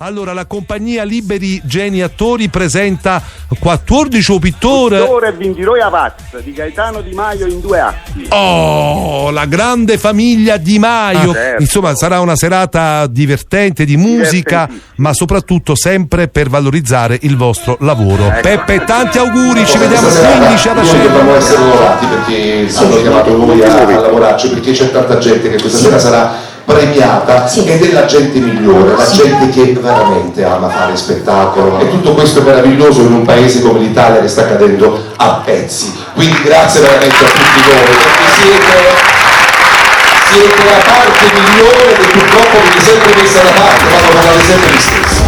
Allora, la compagnia Liberi Geni Attori presenta 14 pittori. Pittore Vindiroi Avaz di Gaetano Di Maio in 2 atti. Oh, la grande famiglia Di Maio. Certo. Insomma, sarà una serata divertente di musica, ma soprattutto sempre per valorizzare il vostro lavoro. Peppe, tanti auguri, ci vediamo il 15 ad Acerbo. Dobbiamo essere onorati perché sono chiamato voi a lavorarci, perché c'è tanta gente che questa sera sarà premiata ed è la gente migliore, la gente che veramente ama fare spettacolo, e tutto questo è meraviglioso in un paese come l'Italia che sta cadendo a pezzi. Quindi grazie veramente a tutti voi, perché siete la parte migliore che purtroppo viene sempre messa da parte, ma lo fate sempre gli stessi.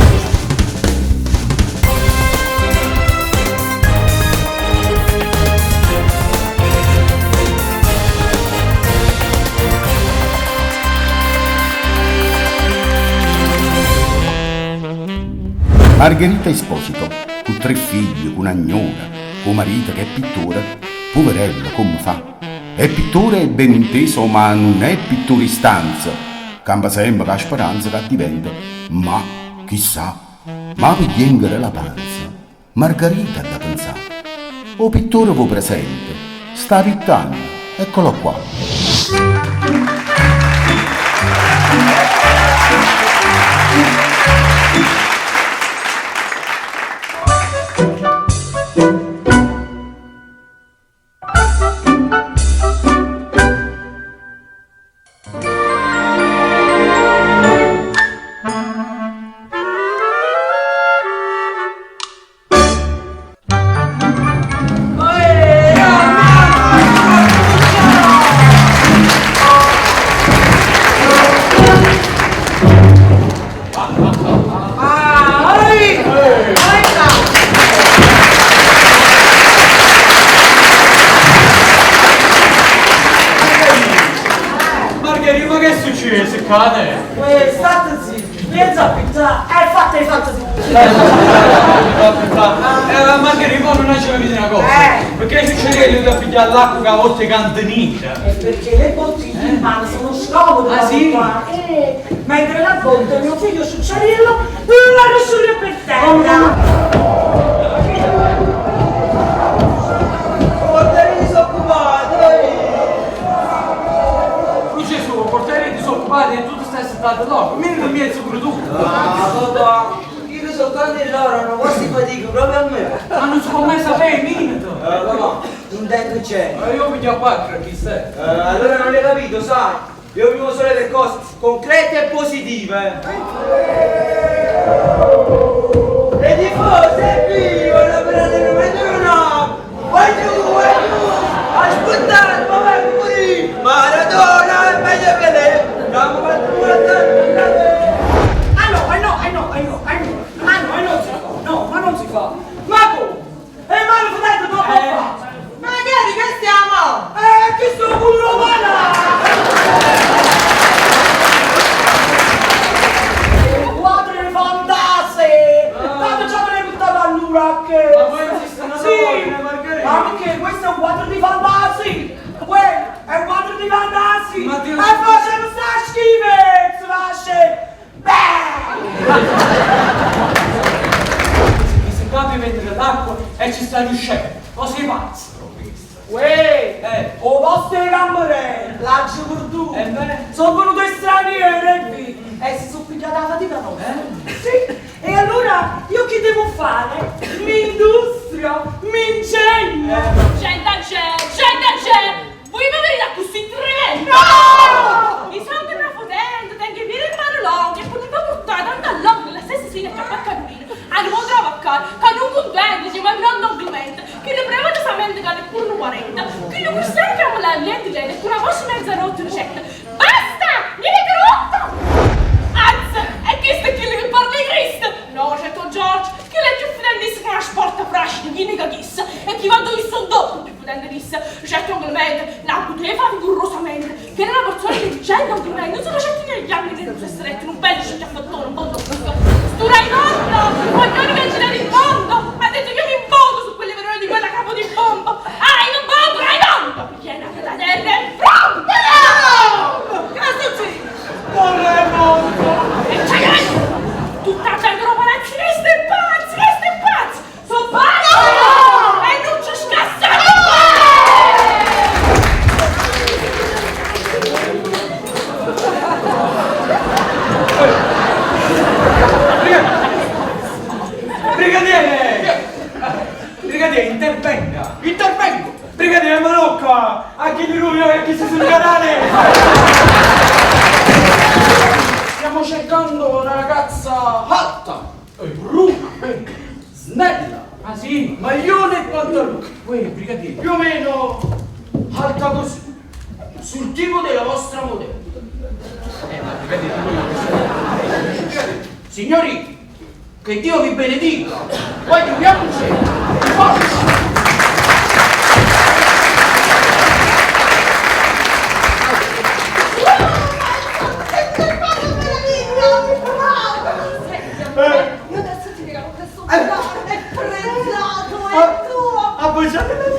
Margherita Esposito, con 3 figli, con una gnora, con marito che è pittore, poverello, come fa? È pittore ben inteso, ma non è pittore in stanza. Campa sempre la speranza che diventa, ma chissà, ma per gengere la panza, Margherita ha da pensare. O pittore voi presente, sta pittando, eccolo qua. State zitti, pensa a pizzare, fatta zitti. Margherita non ci capito una cosa, perché succede che lui da pigliare l'acqua che a volte cantaniccia? Perché le bottiglie in mano sono scomode da buttare. Mentre la volta mio figlio Succiarillo la russuria per terra. Portiere disoccupato, Gesù, portiere disoccupati e tu stai settato dopo, minimo mezzo produtto. Papà, io soltanto loro, non vostri fatico proprio a me. Ma non si può mai sapere, minimo. Papà, intendo c'è. Io mi chiamo Pacra, chi sei? Allora non hai capito, sai? Io vivo solo le cose concrete e positive. Le tifose vivono per la Maradona! Vai giù! Aspettate, ma vai pure! Maradona è meglio che lei! Andiamo a ma non si fa! Ma come? Ma lo fate dopo fa! Magari che stiamo? Che sto con romana! Quadri fantasi! Tanto ci avrei buttato all'Urac! Ma poi esistono donne, Margherita! Ma perché questo è un quadro di fantasi! Quello è un quadro di fantasi! Ma Dio... E forse non sta schifezza, lascia! Si capi mettere l'acqua e ci sta riuscendo! O sei pazzo? Uè! O vostre camere! L'agio per tu! Sono venute straniere e si sono pigliate la fatica nostra! Sì! E allora io che devo fare? Mi industria! Mi ingegno! Gente! Voi mi venite a così tremendo! No! Mi sono che una fotente, tengo i piedi in mano lunghi e poi mi fa portare tanto all'occhio la stessa sera che a Paccarino. Hanno trovato a casa, che non contenti, ma non ovviamente, che ne prevede solamente che ne pure 40, che non mi serve la niente lei, che una vostra mezza rotta ricetta. Basta! Niente rotta! Anzi, è questo è quello che parla di Cristo! No, certo George, che lei più fidentissima che una sporta frascina, chi ne chissa, e chi va dove sono dopo più fidentissima, certo ovviamente, la poteva rigorosamente, che era una persona di Rubio che sei sul canale! Stiamo cercando una ragazza alta, bruna, snella. Ah sì? Maglione e pantalone. Uè, brigadiere. Più o meno alta così. Sul tipo della vostra modella. Ma brigadiere, signori, che Dio vi benedica. Poi chiudiamo il cielo. Forza! Io adesso ti regalo questo foulard, è prezzato, è tuo!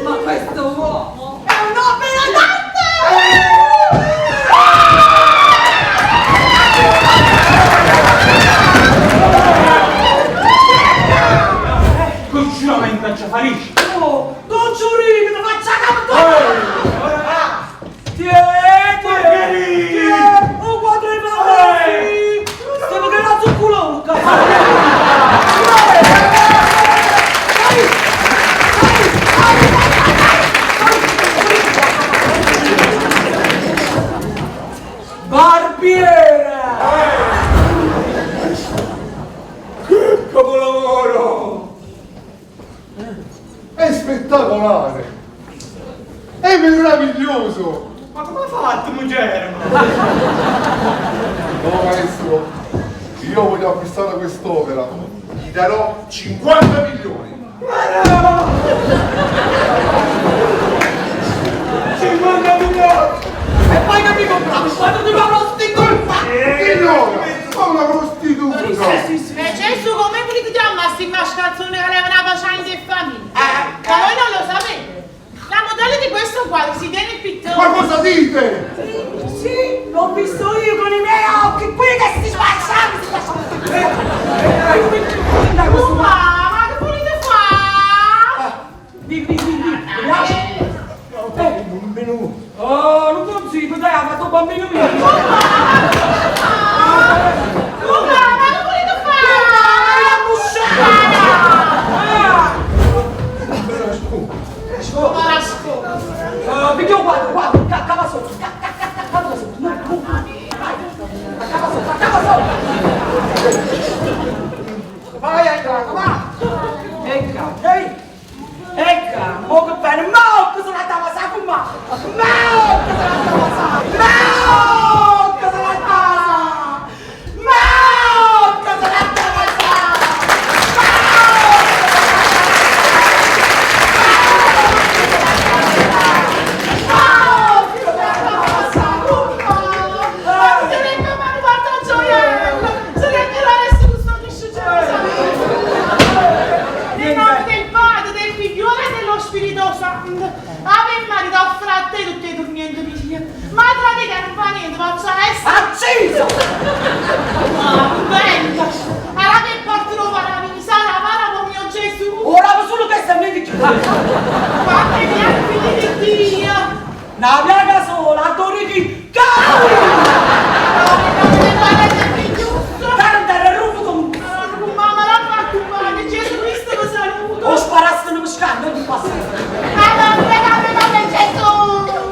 Ma questo uomo è un'opera d'arte! Continuamente a Ciafarisci. Oh, Don Giurì, che ti faccia capito! Tieni! Un quadro di favori! Stiamo che la zucculonca! Barbiere! Che capolavoro! È spettacolare! È meraviglioso! Ma come ha fatto, Mugerma? Oh maestro, io voglio acquistare quest'opera. Gli darò 50 milioni! 50 milioni! E poi che mi compravi? Quando ti va prostituta? Signora, ma una prostituta! Gesù, come volete dire a Massimo Scazzone che aveva una facenda in famiglia? Ma voi non lo sapete? La modella di questo quadro si tiene il pittore. Ma cosa dite? Sì, l'ho visto io con i miei occhi, quelli che si spacciano, si spacciano. Ma che volete fare? Vieni, oh, non sono zitto, dai, ha fatto bambino mio. Ma che volete fare? Video guarda, cava sotto, cava sotto, no, cava sotto. Vai, va. Ecca, mo che bene, mo che se la dava sa con ma. Ave Maria, offre a te tutti i turnienti mia. Ma tra te che non fa niente, faccia essere Acceso! ma venga. Allora che porterò la sarà para con mio Gesù. Ora solo questa mi dice. Quante piante figli di Dio. Una piaga sola, torri di cavoli! Cantare il rubo con... Mamma la fatto male, Gesù Cristo lo saluto. O sparaste uno scambio di passaggio. Gesù.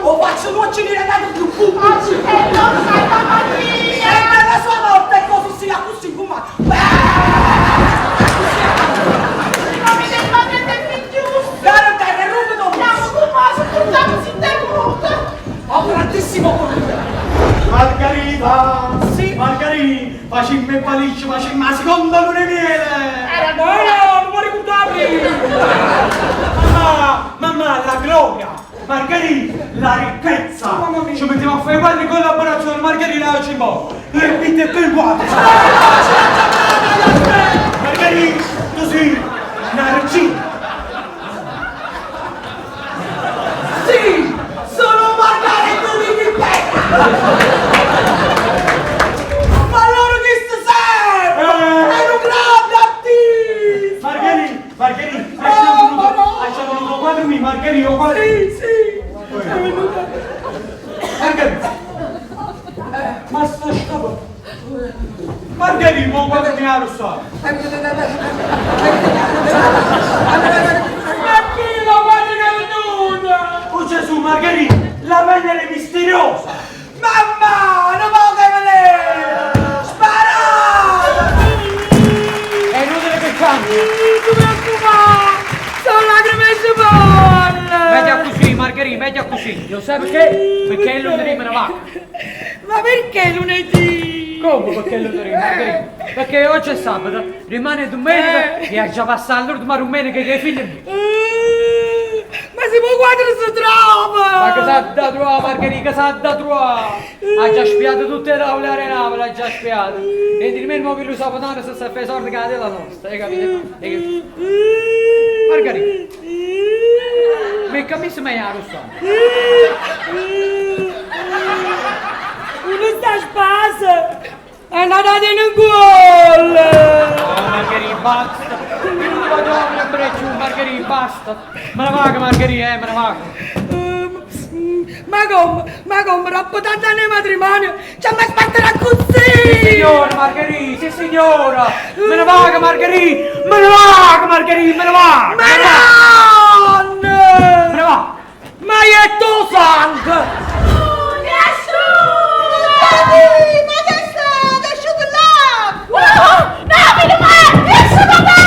O faccio nuoci di regato più pubblico. Oggi è non Santa Maria. E nella sua morte è così sia così come... Nome del Padre e del Figlio. Cantare il rubo con... Siamo commosso, portiamo sin tenuto. Ho grandissimo colore. Margherita! Sì! Margherita! Facimmi il paliccio, facimmi la seconda luna di miele! Era buono, non mi ricordavi! Mamma, la gloria! Margherita, la ricchezza! Mamma mia. Ci mettiamo a fare quadri con collaborazione Margherita la Cimbo! Io e Pitte e per quadri! Margherita, tu sei una regina! Sì! Sono Margarita di Pippetta! Ma allora che sta sempre? È un grande artista! Margherita, hai voluto quadro mio, Margherita, quadro? Sì! È venuta! Margherita! Ma sta scappa! Margherita, ma quadro mio lo so! Ma chi la guarda che è venuta? Oh Gesù, Margherita, La venere misteriosa! Mamma, non voglio vedere! Spara! È inutile che cambi! Non ti preoccupare! Sono lacrime e Meglio così, Margherita, meglio così. Lo sai perché? Perché il lunedì me ne va. Ma perché lunedì? Come perché il lunedì, Margherita? Perché oggi è sabato, rimane domenica e ha già passato l'ultima domenica che i figli miei. Ma si può quadro si trova! Ma che sa da trovare, Margherita, che sa da trovare? Ha già spiato tutte le tavole arenavole, ha già spiato. E di me che lui sa potare se si fa i soldi che ha della nostra, hai capito? Margherita, mi capisci meglio la rossana? Non sta spasa! È andata in un gol! Oh, Margherita, basta! Non vado a prendere giù, Margherita, basta! Me ne vaga, Margherita, me ne vaga! Ma come, troppo tanto anni di matrimonio, ci mi aspetterà così! Sì, signora, Margherita, sì, signora! Me ne vaga, Margherita! Me ne vaga, Margherita, me ne vaga! Madonna! Me ne va! Ma è tuo sangue! Ma che stai? È asciutto là! No, mi domani! È asciutto là!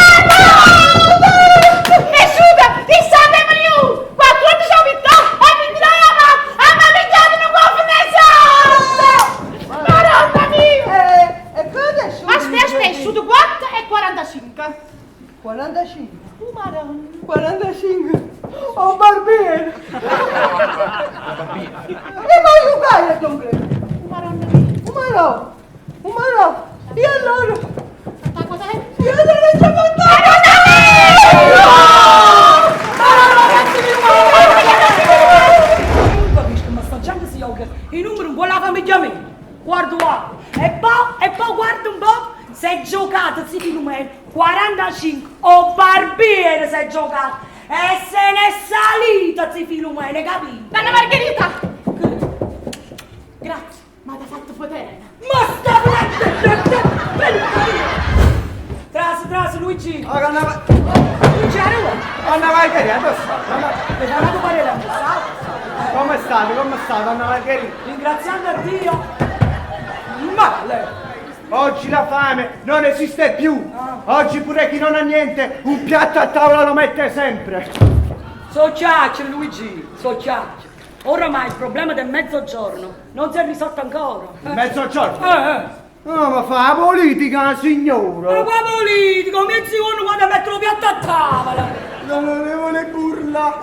È asciutto! Ti sangue me liu! Qua tu ti sei vitto! E mi dirai a me mangiato non può finire! Madonna mia! E cosa è asciutto? Aspetta, è asciutto 4 e 45. 45. Madonna! 45. Oh, barbiere! E ma io vai a comprare? Madonna mia! Un marò! E allora? Ma cosa è? E allora c'è mandato! Non capisco, ma sta gente si gioca i numeri un po' la famiglia mia. Guarda qua. E poi guarda un po', se è giocato, si numeri 45. O barbiere se è giocato. E se ne è salita, si filumene, capito? Donna Margherita! Grazie. Ma ti ha fatto potere! Ma sta Trasi, Luigi. Oh, Luigi, Donna Margherita, dove sta? mi fa una parere a me, Come state? Come sta, donna Margherita? ringraziando a Dio. Male. Oggi la fame non esiste più. Oggi pure chi non ha niente, un piatto a tavola lo mette sempre. So chiacchiere, Luigi, so chiacchiere. Oramai il problema del mezzogiorno non si è risolto ancora. Mezzogiorno. No, ma fa la politica, Ma signora. qua politico, mi zio quando mettono piatto a tavola. L'onorevole Burla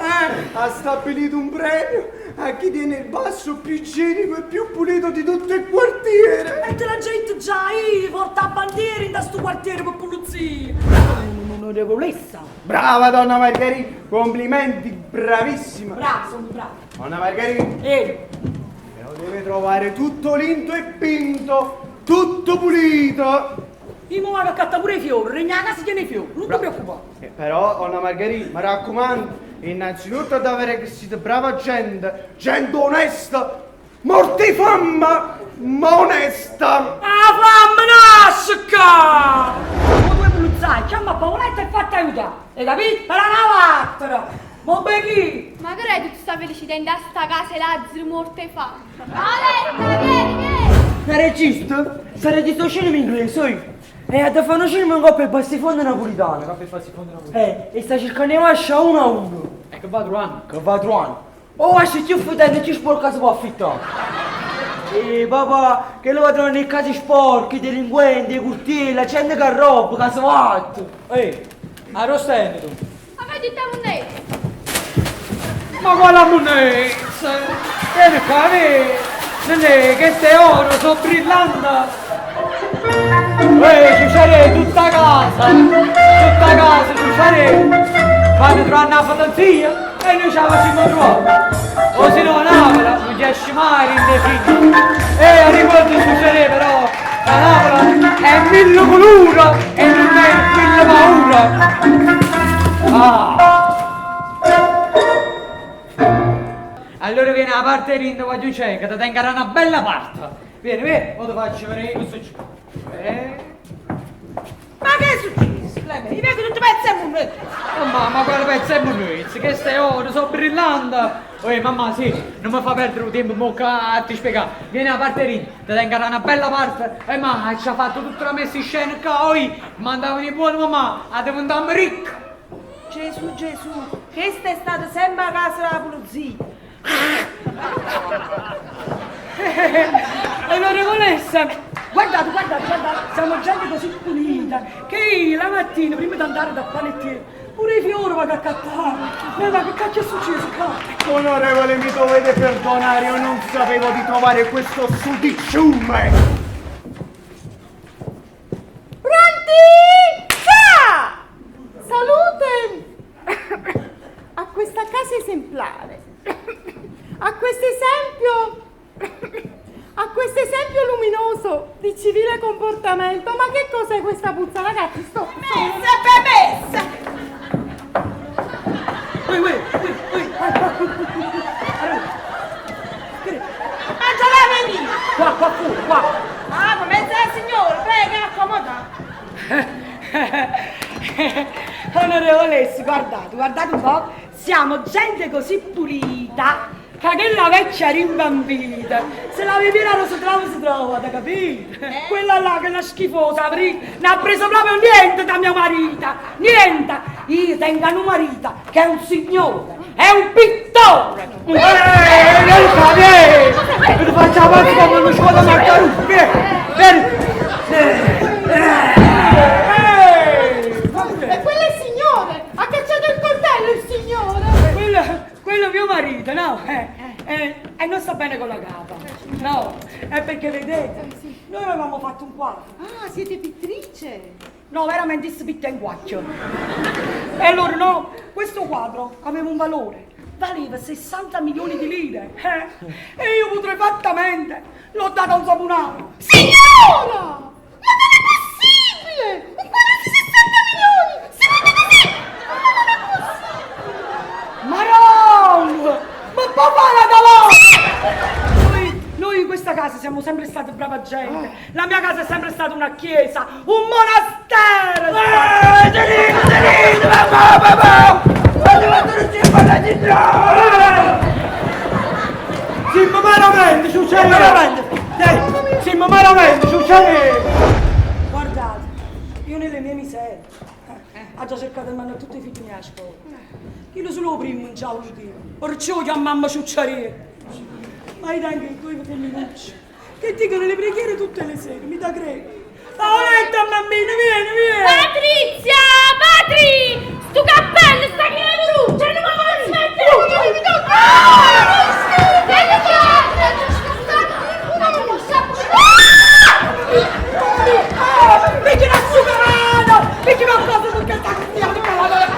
ha stabilito un premio a chi tiene il basso più igienico e più pulito di tutto il quartiere. E te la gente già porta a bandiera in questo quartiere per pulizia. Un'onorevolezza. Brava donna Margherita, complimenti, bravissima. Bravo, sono bravo. Donna Margherita, lo deve trovare tutto lindo e pinto, tutto pulito. Io mi vado a cattare pure i fiori, regna casa tiene i fiori, non ti preoccupare. Però, donna Margherita, mi raccomando, innanzitutto ad avere che siete brava gente, gente onesta, morti fame, ma onesta. Ah, fammi nasca! Ma due pulizzai, chiama a Paoletta e fatti aiutare, hai capito? Per la navattera! Ma becchi! Ma credi tu sta felicità in sta casa e Lazzaro morte fa? Paoletta, vieni! La regista? Sta regista cinema inglese, oi? E ha da fare un cinema in coppia e bastifondo napolitano. E sta cercando di mascia 1 a 1. E che va trovando? Che va trovando? Oh, se ti fai e ti sporca si può affittare. E papà, che lo va trovare nei casi sporchi, delinquenti, curtieri, la gente che roba, che si va. Ehi, arrostendo tu. Ma vedi te moneta? Ma quale monezza? Vieni qua, vedi? Non è che ste oro, sono brillante. Ci sarei tutta casa, ci sarei. Fanno trovare una fantasia e noi ce la facciamo trovare. O se no Napola non ci esce mai in definitiva. E ricordo succede però, la Napola è 1000 colura e non è 1000 paura. Allora vieni alla parte linda qua giù c'è, che ti tenga una bella parte. Vieni, ora ti faccio vedere questo gioco. Ma che è successo? Clemente, io vedo tutti i pezzi a munezzi. Oh mamma, quale pezzi a munezzi? Che stai ore, sono brillante. Mamma, sì, non mi fa perdere il tempo, mo a ti spiegare. Vieni a parterina, ti tengo una bella parte. Ma ci ha fatto tutta la messa in scena qua, mandavano i buoni mamma, a diventare ricca. Gesù, questa è stata sempre a casa della polizia. Onorevolessa, guardate, siamo gente così pulita che io la mattina, prima di andare da panettiere, pure i fiori vado a cattare. Ma che cacchio è successo qua? Onorevole, mi dovete perdonare, io non sapevo di trovare questo sudicciume. Pronti? Ciao! Salute a questa casa esemplare, a questo esempio luminoso di civile comportamento. Ma che cos'è questa puzza, ragazzi? Messa! Qua. Ah, come sta, signore? Prega, accomoda. Onorevolessa, guardate un po', siamo gente così pulita che la vecchia rimbambita, se la vivina si trova, da capito? Quella là che è una schifosa, non ha preso proprio niente da mia marita, niente! Io tengo un marito che è un signore, è un pittore! Vieni! Ti faccio avanti come uno scuola Marcarucci, vieni! E quello è il signore! Ha cacciato il coltello il signore! Quello è mio marito, no? E non sta bene con la capa. No, è perché vedete, noi avevamo fatto un quadro. Ah, siete pittrice? No, veramente si pitta in guaccio. E allora no, questo quadro aveva un valore. Valeva 60 milioni di lire. E io potrei fattamente l'ho dato a un sapunato. Signora! Ma non è possibile! Un quadro di 60 milioni! Siete così! Ma non è possibile! Ma papà la davò! Noi in questa casa siamo sempre stati brava gente. La mia casa è sempre stata una chiesa, un monastero! Tenete, papà! Siamo meramente succede! Guardate, io nelle mie miserie ho già cercato di mandare tutti i figli miei a scuola. Io sono il primo in ciao lo dico, perciò chiamamma ciucciaria. Ma i tempi in cui femminucci che dicono le preghiere tutte le sere, mi da credere. Paoletta, bambina, vieni! Patrizia! Patri! Sto cappello sta che è brutto! Non mi vuole smettere! Perché la sugarana! Perché non cosa perché sta cristiano di calore!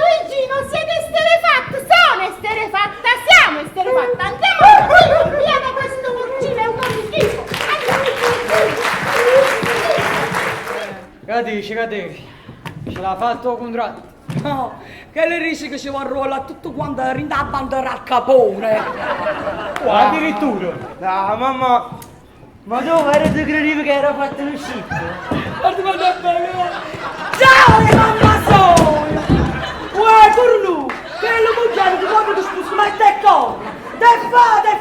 Luigino, siete esterefatte! Sono esterefatta! Siamo esterefatta! Andiamo via da questo porcino, è un po' di schifo! Capisci, ce l'ha fatto il contratto. No, che le risi che ci va a rollare tutto quanto rinda a bandera al capone. Addirittura! No, mamma. Ma tu ti credevi che era fatto lo scippo? Guarda bene. Ciao, mamma sola! Uè, Curlu, che lo bugiano ti vuole che sposto, ma te cosa? Te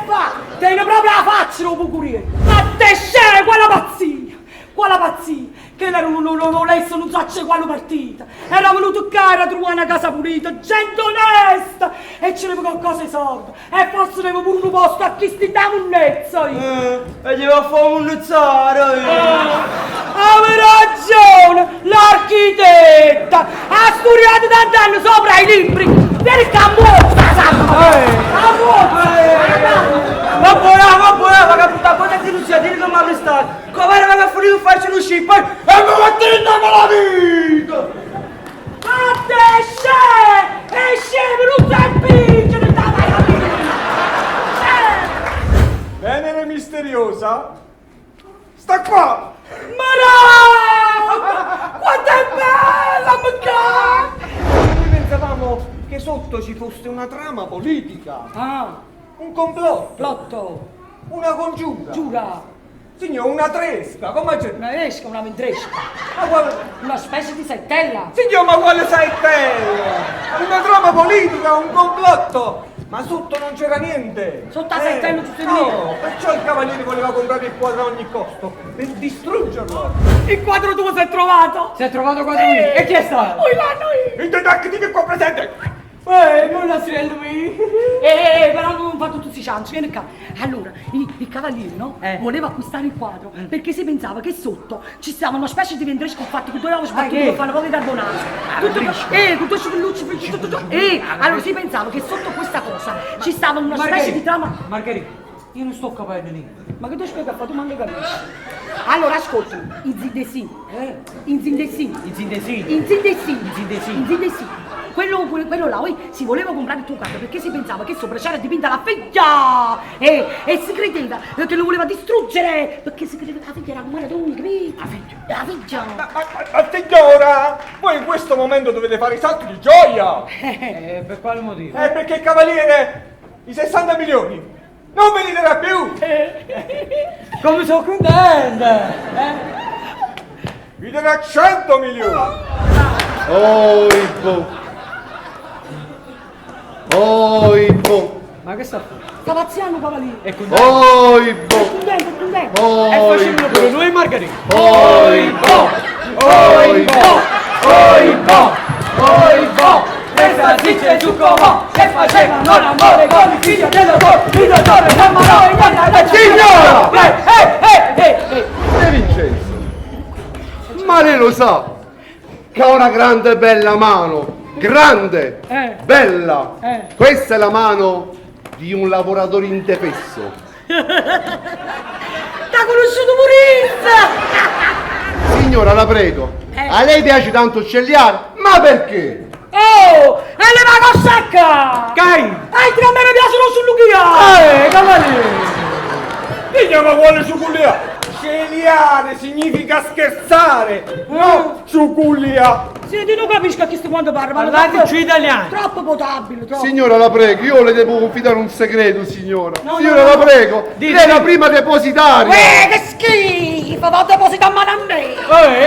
fa! Te ne proprio la faccia, lo pucurie! Ma te scende quella pazzia! Che era non lesso, non so quale partita. Era venuto qua, era trovare una casa pulita, gente onesta! E ce n'aveva qualcosa di soldi. E forse aveva pure un posto a chi sti da munnezza. E gli va a fare un munnezzare. Aveva ragione, l'architetta! Ha studiato tanti anni sopra i libri! Vieni qua a Ma buona, che puttana, cosa ti non sia, dimmi come mi stai. Come era che fuori di farci lo scippo e mi metti la vita! Ma te esce, venuto a pingere da Venere misteriosa? Sta qua! Quanto è bella, Noi pensavamo che sotto ci fosse una trama politica. Ah, Un complotto. Lotto. Una congiura. Giura. Signor, una tresca, come c'è? Una esca, una ventresca. Ma quale... Una specie di settella. Signor, ma quale settella? Una trama politica, un complotto. Ma sotto non c'era niente. Sotto la settella tutto il No, mio. perciò il cavaliere voleva comprare il quadro a ogni costo, per distruggerlo. Il quadro tuo si è trovato. Si è trovato il quadro mio. E chi è stato? Noi là, il detective qua presente. Non la sorella mia. Però non fa tutti questi cianci, vieni qua. Allora, il cavaliere, no? Voleva acquistare il quadro perché si pensava che sotto ci stava una specie di vendresco fatto che doveva sbattuto per fare un po' di carbonara. Con due scivollucci, tutto. Allora si pensava che sotto questa cosa ci stava una specie di trama. Margherita, io non sto capendo lì. Ma che tu spiega fa? Tu non lo capisci. Allora ascoltami, in zindesì. Quello là, si voleva comprare il tuo quadro perché si pensava che sopra c'era dipinta la figlia e si credeva che lo voleva distruggere perché si credeva che la figlia era come Maradona, capito? La figlia! Ma signora, voi in questo momento dovete fare i salti di gioia! Per quale motivo? Perché il cavaliere, i 60 milioni, non ve li darà più! Come sono contenta! Vi darà 100 milioni! Oh, il po'! Oh, il po'! Ma che sta facendo? Sta pazziando, cavaliere! È contento? Oh, il po'! Contento! Oh, E facciamolo pure noi, Margherita! Oh, il po'! Oh, il po'! Oh, il po'! Oh, il po'! Questa zitta e Giuccomo che facevano l'amore con il figlio dello il dottore Rammarò e gli Signora! De Vincenzo! Ma lei lo sa che ha una grande bella mano! Grande! Bella! Questa è la mano di un lavoratore indefesso! T'ha conosciuto Murizza! Signora, la prego! A lei piace tanto scegliare? Ma perché? Oh! E le mani secca! Cai! Altri a me mi piacciono sull'ughia! Cavaliere! Figlia, ma vuole ciuculia? Sceliare significa scherzare, no ciuculia! Sì, tu non capisci a chi sti quando parla, Parlateci italiano! Troppo potabile, troppo! Signora, la prego, io le devo confidare un segreto, signora. No, Signora, no, la no. prego, lei è la prima depositaria. Che schifo! Va depositare mano a me!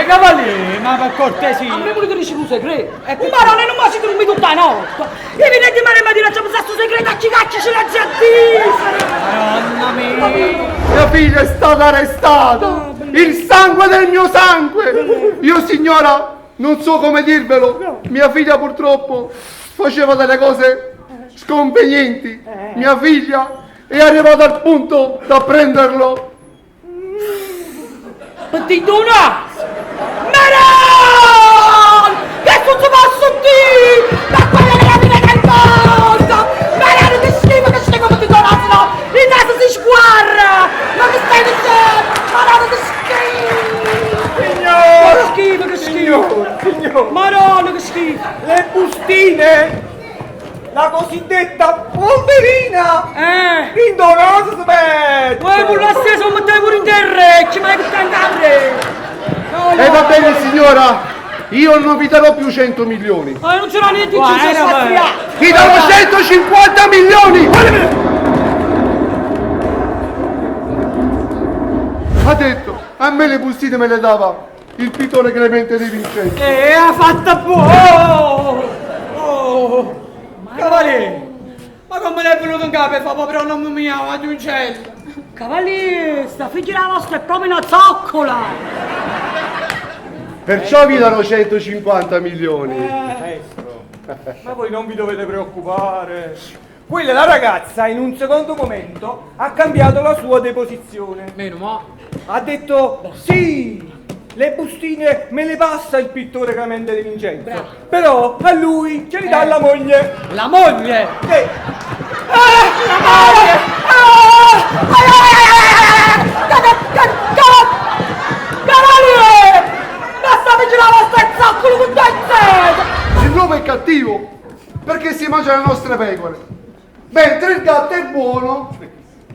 Cavaliere, ma per cortesia! A me pure ti dici un segreto! Ma non mi si dormi tutta la notte! Io vi di mare ma dire c'è questo segreto a cicacci ce l'ha già detto! Madonna mia! Mia figlia è stata arrestata. Il sangue del mio sangue. Io, signora, non so come dirvelo. Mia figlia purtroppo faceva delle cose sconvenienti. Mia figlia è arrivata al punto da prenderlo. Pettitona! Maron! Che tutto posso dire? Ma quella della fine del mondo! Maron, che schifo pettitona! Il naso si sguarra! Ma che stai dicendo? Maron, che schifo! Che schifo! Signor! Madonna, che schifo! Le bustine! La cosiddetta polverina! Indolore si mette! Poi con la stessa mi metteva pure in terra! Ci mai che tancare! E va bene, signora. Io non vi darò più 100 milioni. Ma non c'era niente in giro, Vi darò 150 milioni! Ha detto, a me le bustine me le dava il pittore Clemente De Vincenzi. Ha fatta buono! Oh! Cavaliere! Ma come l'è venuto in capo per fare proprio un nome mio a di uccello? Cavaliere, sta figlia la nostra è proprio una zoccola! Perciò vi darò 150 milioni. Maestro, ma voi non vi dovete preoccupare. Quella la ragazza in un secondo momento ha cambiato la sua deposizione. Meno ma. Ha detto sì, le bustine me le passa il pittore Clemente De Vincenzo. Però a lui ce li dà la moglie. La moglie! La moglie! Cavaliere! Basta vigilare la vostra zoccolo con dente! L'uomo è cattivo perché si mangia le nostre pecore, mentre il gatto è buono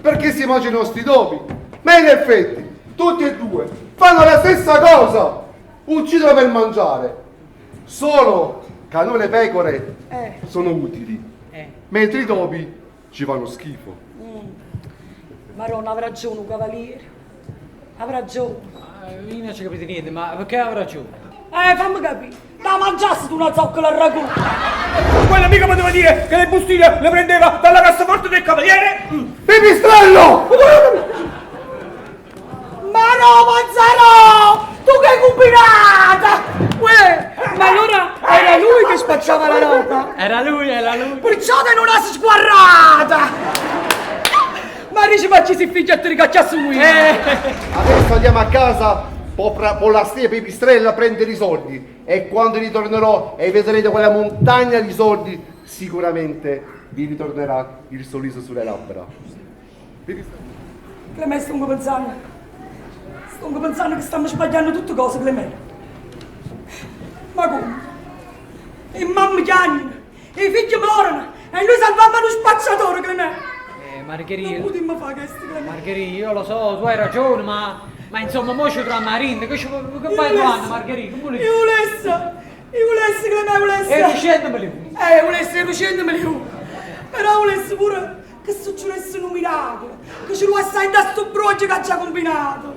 perché si mangia i nostri topi. Ma in effetti tutti e due fanno la stessa cosa, uccidono per mangiare, solo che a noi le pecore sono utili, mentre i topi ci fanno schifo. Maronna, avrà ragione, cavaliere. Avrà ragione. Io non ci capite niente, ma perché avrà ragione? Fammi capire. Da mangiassi tu una zoccola al ragù. Quella mica poteva dire che le bustine le prendeva dalla cassaforte del cavaliere? Pipistrello! Ma no, Mazzaro! Tu che combinata! Uè, ma allora era lui che spacciava la roba? Era lui. Perciò te non hai sguarrata! Ma dici, ma ci si finge a te ricacciare su lui? Adesso andiamo a casa con la stia Pipistrella a prendere i soldi e quando ritornerò e vedrete quella montagna di soldi sicuramente vi ritornerà il sorriso sulle labbra. Clemente, sto pensando che stiamo sbagliando tutte cose, Clemente. Ma come? E mamma chiagna, e i figli morono e noi salviamo uno spacciatore, Clemente. Margherita. Non potremmo fare questo, Clemente. Margherita, io lo so, tu hai ragione, ma insomma, mo ci troviamo a rinde, che fai trovando, Margherita? Io volessi, Clemente, volessi. E riuscendomeli. Riuscendomeli. Però volessi pure che succedesse un miracolo, che ci lo assai da sto broglio che ha già combinato.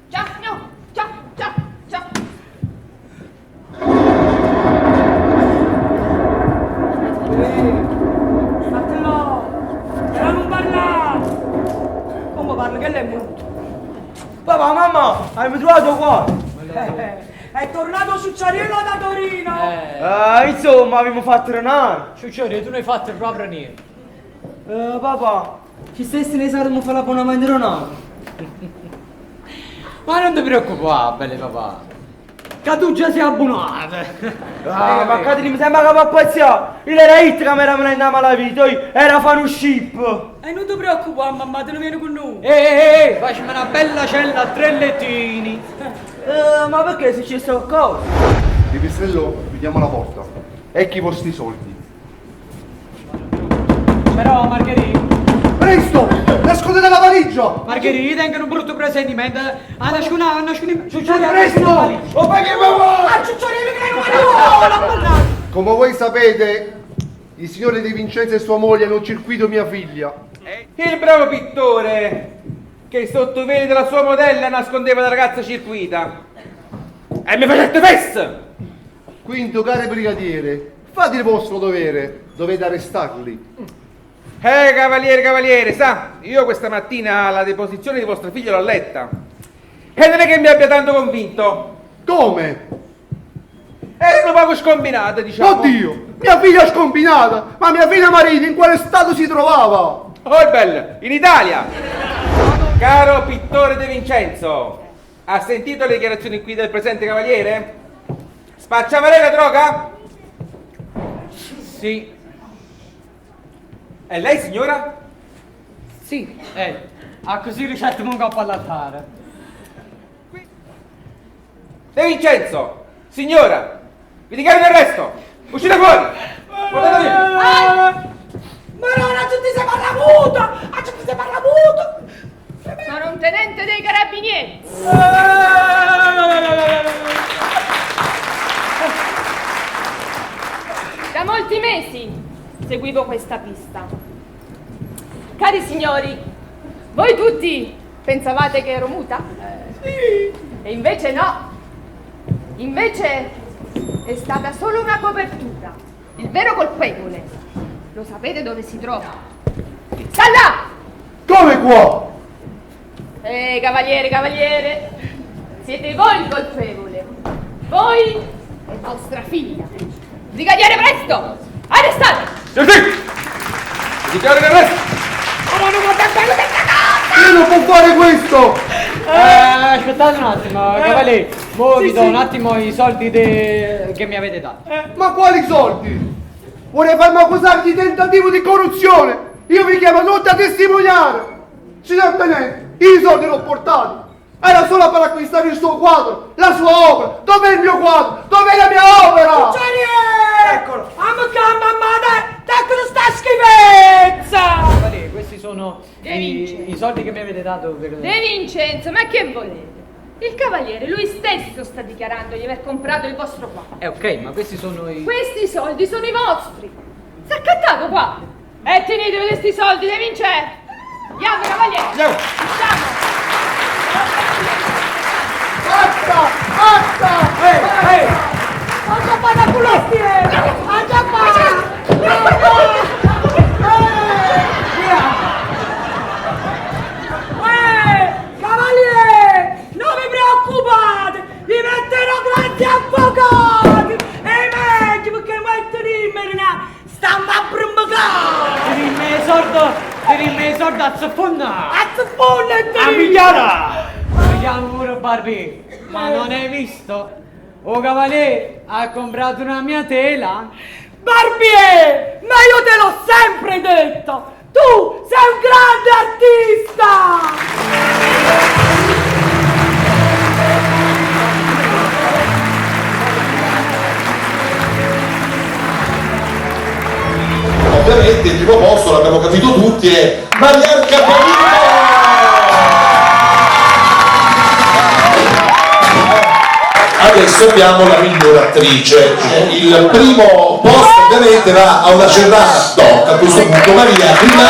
Ciao. Statelo, però non parlare. Come parla? Che lei è muto? Papà, mamma, hai trovato qua? È tornato Ciucciariello da Torino. Insomma, abbiamo fatto renare. Ciucciari, tu ne hai fatto proprio niente. Papà, ci stessi ne saremmo fare l'abbonamento renare. Ma non ti preoccupare, belle papà. Che tu già sei abbonato. Ma Catri mi sembra che va a pazziare. Io era hit che mi era prendendo la vita, era fare un ship. E non ti preoccupare, mamma, te ne vieni con noi. Facciamo una bella cella a 3 lettini. Ma perché è successo qualcosa? Pipistrello, chiudiamo la porta. Ecco i vostri soldi. Però, Margherita. Presto! Nascondete la valigia! Margherita, tengono un brutto presentimento. Ciucciari, Presto! Come voi sapete, il signore De Vincenzo e sua moglie hanno circuito mia figlia. Il bravo pittore che sotto i veli della sua modella nascondeva la ragazza circuita. E mi facete festa! Quindi, caro brigadiere, fate il vostro dovere, dovete arrestarli. Cavaliere, sa, io questa mattina la deposizione di vostro figlio l'ho letta. E non è che mi abbia tanto convinto. Come? È un poco scombinata, diciamo. Oddio, mia figlia è scombinata, ma mia figlia Marina in quale stato si trovava? Oh, è bello, in Italia. Caro pittore De Vincenzo, ha sentito le dichiarazioni qui del presente cavaliere? Spacciava lei la droga? Sì. E lei, signora? Sì. Ha così ricetto un coppo all'altare. De Vincenzo, signora, vi dichiaro l'arresto. Uscite fuori. Portate via. Ma non ti sei parlato! Sono un tenente dei carabinieri. Da molti mesi seguivo questa pista. Cari signori, voi tutti pensavate che ero muta? Sì. E invece no. Invece è stata solo una copertura. Il vero colpevole, lo sapete dove si trova? Sta là! Come qua? Cavaliere, siete voi il colpevole. Voi e vostra figlia. Brigadiere, presto! Arrestate! Dichiaro l'arresto. Ma non guarda bene questa cosa! Io non può fare questo! Aspettate un attimo, cavaliere. Mo vi do un attimo i soldi che mi avete dato. Ma quali soldi? Vuole farmi accusare di tentativo di corruzione? Io vi chiamo tutti a testimoniare! Signor Tenente, i soldi l'ho portati! Era solo per acquistare il suo quadro, la sua opera! Dov'è il mio quadro? Dov'è la mia opera? Eccolo! Mamma, ecco sta schifezza! Cavaliere, questi sono i soldi che mi avete dato per... De Vincenzo, ma che volete? Il cavaliere, lui stesso sta dichiarando di aver comprato il vostro quadro. Ok, ma questi sono i... Questi soldi sono i vostri! S'è accattato qua! E tenetevi questi soldi, De Vincenzo! Andiamo, cavaliere. Andiamo. Basta! Andiamo da culotti! Cavaliere! Non vi preoccupate! Vi metterò grandi avvocati! E meglio perché mettere in merina! Stiamo a brumbacare! Tenimi sordo a zaffonna! A zaffonna e A migliora! Mi chiamo pure Barbie, ma non hai visto? O cavaliere ha comprato una mia tela? Barbier! Ma io te l'ho sempre detto! Tu sei un grande artista! Ovviamente il primo posto, l'abbiamo capito tutti, è Marianca Polino! Adesso abbiamo la miglior attrice. Il primo posto ovviamente va a una Cerrata doc. A questo punto Maria, prima